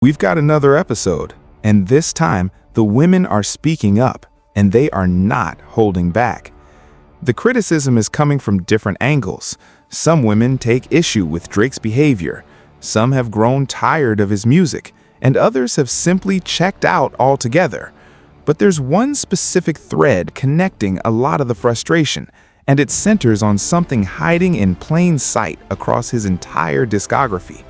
We've got another episode, and this time the women are speaking up, and they are not holding back. The criticism is coming from different angles. Some women take issue with Drake's behavior, some have grown tired of his music, and others have simply checked out altogether. But there's one specific thread connecting a lot of the frustration, and it centers on something hiding in plain sight across his entire discography.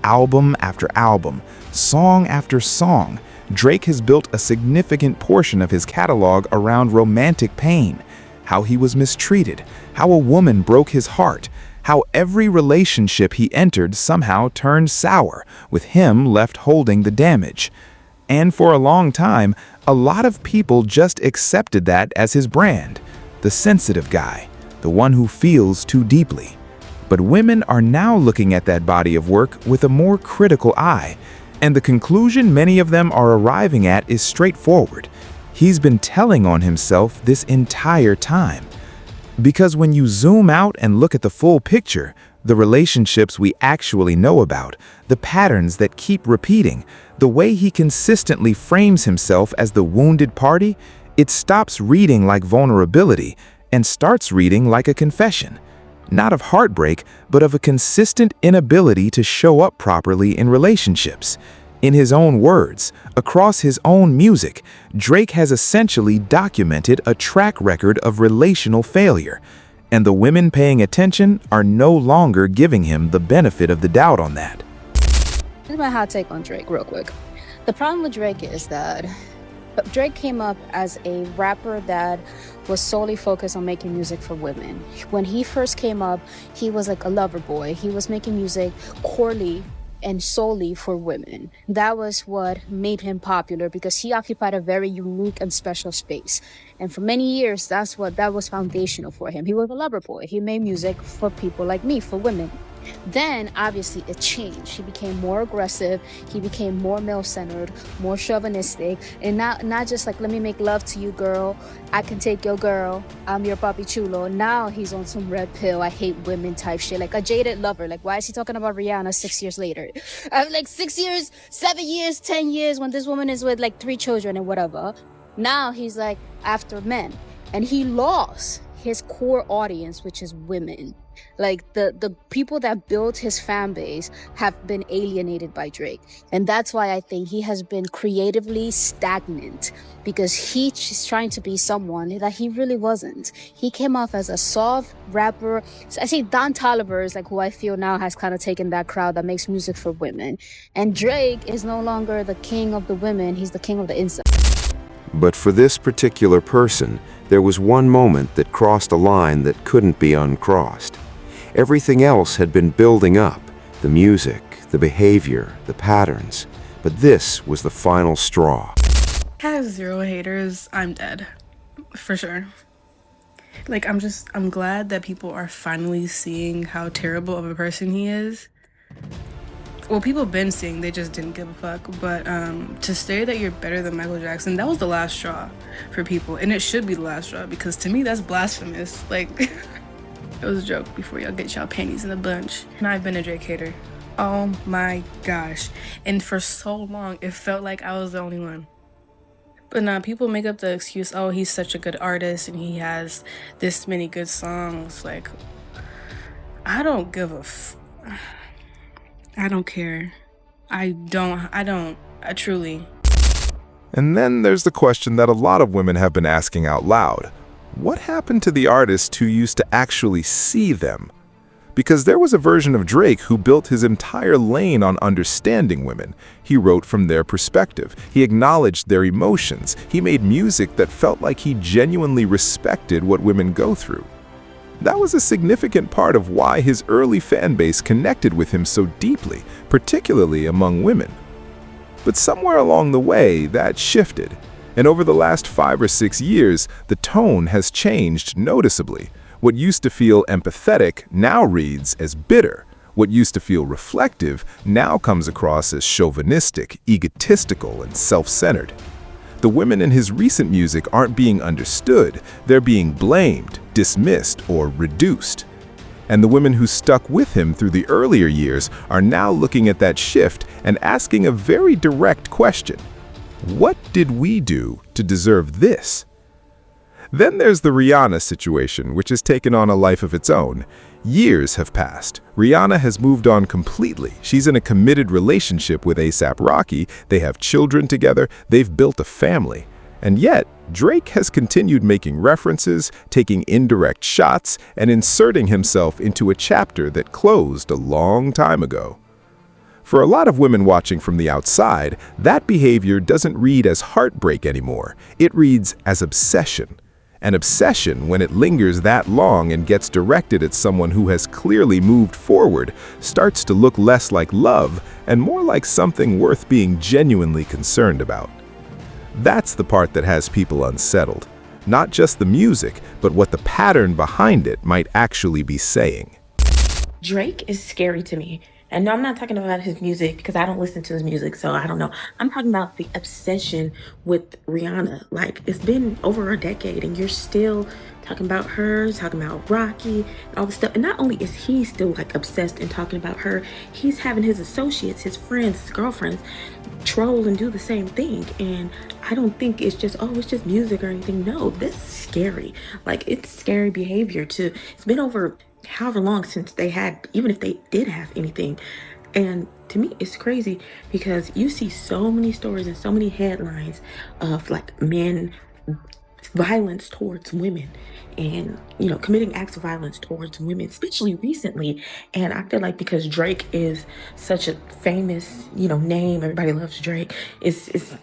Album after album, song after song, Drake has built a significant portion of his catalog around romantic pain, how he was mistreated, how a woman broke his heart, how every relationship he entered somehow turned sour, with him left holding the damage. And for a long time, a lot of people just accepted that as his brand, the sensitive guy, the one who feels too deeply. But women are now looking at that body of work with a more critical eye, and the conclusion many of them are arriving at is straightforward. He's been telling on himself this entire time. Because when you zoom out and look at the full picture, the relationships we actually know about, the patterns that keep repeating, the way he consistently frames himself as the wounded party, it stops reading like vulnerability and starts reading like a confession. Not of heartbreak, but of a consistent inability to show up properly in relationships. In his own words, across his own music, Drake has essentially documented a track record of relational failure, and the women paying attention are no longer giving him the benefit of the doubt on that. Here's my hot take on Drake real quick. The problem with Drake is that Drake came up as a rapper that was solely focused on making music for women. When he first came up, he was like a lover boy. He was making music corely and solely for women. That was what made him popular because he occupied a very unique and special space. And for many years, that was foundational for him. He was a lover boy. He made music for people like me, for women. Then, obviously, it changed. He became more aggressive. He became more male-centered, more chauvinistic, and not just like, let me make love to you, girl. I can take your girl. I'm your papi chulo. Now he's on some red pill, I hate women type shit. Like a jaded lover. Like, why is he talking about Rihanna 6 years later? Like 6 years, 7 years, 10 years when this woman is with like 3 children and whatever. Now he's like after men. And he lost his core audience, which is women. Like the people that built his fan base have been alienated by Drake. And that's why I think he has been creatively stagnant, because he's trying to be someone that he really wasn't. He came off as a soft rapper. I say Don Toliver is like who I feel now has kind of taken that crowd that makes music for women. And Drake is no longer the king of the women. He's the king of the incels. But for this particular person, there was one moment that crossed a line that couldn't be uncrossed. Everything else had been building up, the music, the behavior, the patterns. But this was the final straw. I have 0 haters. I'm dead. For sure. Like, I'm glad that people are finally seeing how terrible of a person he is. Well, people have been seeing, they just didn't give a fuck. But to say that you're better than Michael Jackson, that was the last straw for people. And it should be the last straw, because to me, that's blasphemous. Like, it was a joke before y'all get y'all panties in a bunch. And I've been a Drake hater. Oh my gosh. And for so long, it felt like I was the only one. But now people make up the excuse, oh, he's such a good artist and he has this many good songs. Like, I don't give a I don't care. I truly. And then there's the question that a lot of women have been asking out loud. What happened to the artist who used to actually see them? Because there was a version of Drake who built his entire lane on understanding women. He wrote from their perspective. He acknowledged their emotions. He made music that felt like he genuinely respected what women go through. That was a significant part of why his early fan base connected with him so deeply, particularly among women. But somewhere along the way, that shifted. And over the last 5 or 6 years, the tone has changed noticeably. What used to feel empathetic now reads as bitter. What used to feel reflective now comes across as chauvinistic, egotistical, and self-centered. The women in his recent music aren't being understood, they're being blamed, dismissed, or reduced. And the women who stuck with him through the earlier years are now looking at that shift and asking a very direct question. What did we do to deserve this? Then there's the Rihanna situation, which has taken on a life of its own. Years have passed. Rihanna has moved on completely. She's in a committed relationship with A$AP Rocky. They have children together. They've built a family. And yet, Drake has continued making references, taking indirect shots, and inserting himself into a chapter that closed a long time ago. For a lot of women watching from the outside, that behavior doesn't read as heartbreak anymore. It reads as obsession. An obsession, when it lingers that long and gets directed at someone who has clearly moved forward, starts to look less like love and more like something worth being genuinely concerned about. That's the part that has people unsettled. Not just the music, but what the pattern behind it might actually be saying. Drake is scary to me. And no, I'm not talking about his music because I don't listen to his music, so I don't know. I'm talking about the obsession with Rihanna. Like, it's been over a decade and you're still talking about her, talking about Rocky, and all this stuff. And not only is he still like obsessed and talking about her, he's having his associates, his friends, his girlfriends troll and do the same thing. And I don't think it's just, oh, it's just music or anything. No, this is scary. Like, it's scary behavior to, it's been over however long since they had, even if they did have anything. And to me, it's crazy because you see so many stories and so many headlines of like men violence towards women and, you know, committing acts of violence towards women, especially recently. And I feel like because Drake is such a famous, you know, name, everybody loves Drake, it's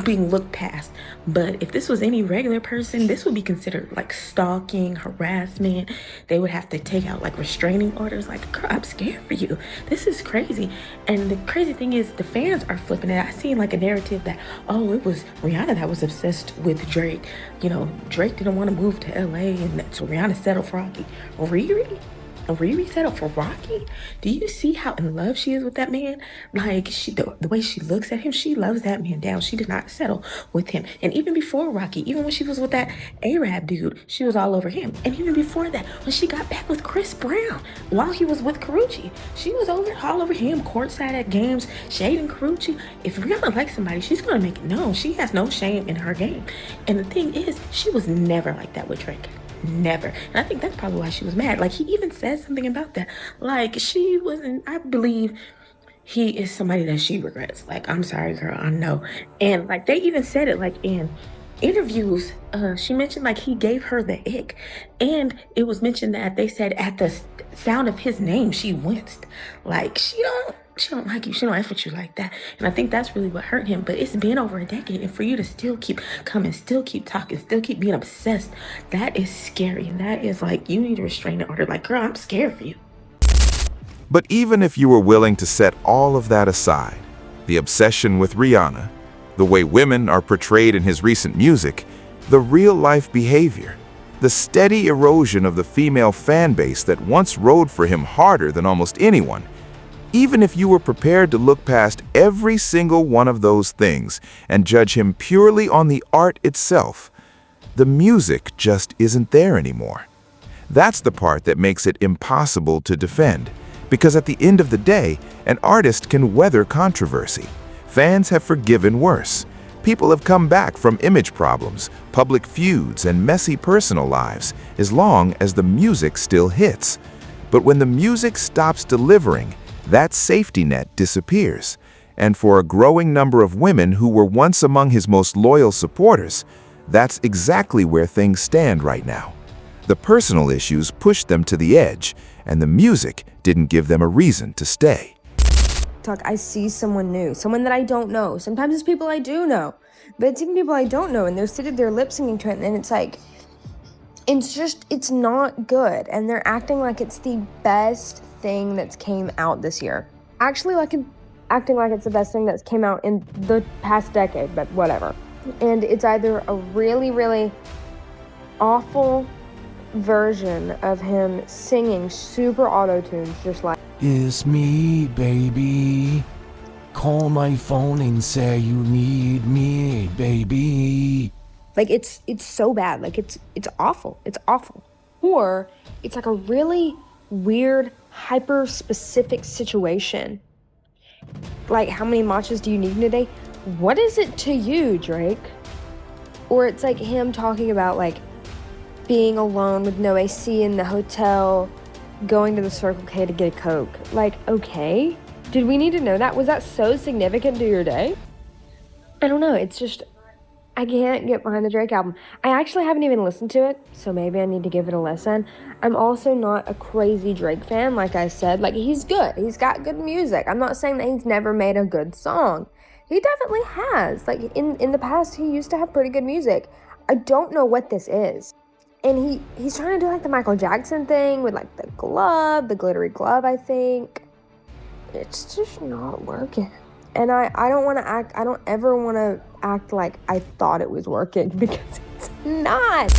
being looked past. But if this was any regular person, this would be considered like stalking, harassment. They would have to take out like restraining orders. Like, girl, I'm scared for you. This is crazy. And the crazy thing is the fans are flipping it. I seen like a narrative that, oh, it was Rihanna that was obsessed with Drake. You know, Drake didn't want to move to LA and so Rihanna settled for Rocky. Riri? Riri settled for Rocky? Do you see how in love she is with that man? Like, the way she looks at him, she loves that man down. She did not settle with him. And even before Rocky, even when she was with that Arab dude, she was all over him. And even before that, when she got back with Chris Brown, while he was with Karuchi, she was all over him, courtside at games, shading Karuchi. If Rihanna likes somebody, she's going to make it known. She has no shame in her game. And the thing is, she was never like that with Drake. Never. And I think that's probably why she was mad. Like, he even said something about that. Like, she wasn't, I believe he is somebody that she regrets. Like, I'm sorry, girl, I know. And like, they even said it like in interviews. She mentioned like he gave her the ick. And it was mentioned that they said at the sound of his name, she winced. Like, she don't like you. She don't F with you like that. And I think that's really what hurt him. But it's been over a decade. And for you to still keep coming, still keep talking, still keep being obsessed, that is scary. And that is like, you need a restraining order. Like, girl, I'm scared for you. But even if you were willing to set all of that aside, the obsession with Rihanna, the way women are portrayed in his recent music, the real-life behavior, the steady erosion of the female fan base that once rode for him harder than almost anyone, even if you were prepared to look past every single one of those things and judge him purely on the art itself, the music just isn't there anymore. That's the part that makes it impossible to defend, because at the end of the day, an artist can weather controversy. Fans have forgiven worse. People have come back from image problems, public feuds, and messy personal lives, as long as the music still hits. But when the music stops delivering, that safety net disappears. And for a growing number of women who were once among his most loyal supporters, that's exactly where things stand right now. The personal issues pushed them to the edge, and the music didn't give them a reason to stay. I see someone new, someone that I don't know. Sometimes it's people I do know, but it's even people I don't know, and they're sitting there lip syncing to it, and it's like, it's not good, and they're acting like it's the best thing that's came out this year. Actually, acting like it's the best thing that's came out in the past decade, but whatever. And it's either a really, really awful version of him singing super auto-tunes, just like, "It's me, baby. Call my phone and say you need me, baby." like it's so bad. Like it's awful. It's awful. Or it's like a really weird, hyper-specific situation. Like, how many matchas do you need in a day? What is it to you, Drake? Or it's like him talking about, like, being alone with no AC in the hotel, going to the Circle K to get a Coke. Like, okay. Did we need to know that? Was that so significant to your day? I don't know. It's just, I can't get behind the Drake album. I actually haven't even listened to it, so maybe I need to give it a listen. I'm also not a crazy Drake fan, like I said. Like, he's good. He's got good music. I'm not saying that he's never made a good song. He definitely has. Like, in the past, he used to have pretty good music. I don't know what this is. And he's trying to do, like, the Michael Jackson thing with, like, the glove, the glittery glove, I think. It's just not working. And I don't ever want to act like I thought it was working, because it's not.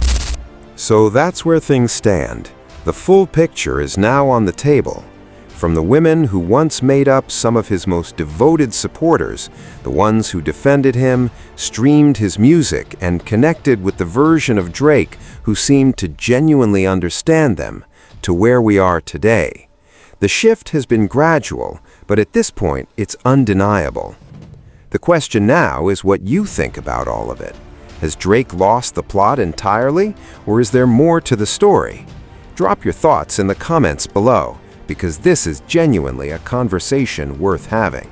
So that's where things stand. The full picture is now on the table. From the women who once made up some of his most devoted supporters, the ones who defended him, streamed his music, and connected with the version of Drake who seemed to genuinely understand them, to where we are today. The shift has been gradual, but at this point, it's undeniable. The question now is what you think about all of it. Has Drake lost the plot entirely, or is there more to the story? Drop your thoughts in the comments below, because this is genuinely a conversation worth having.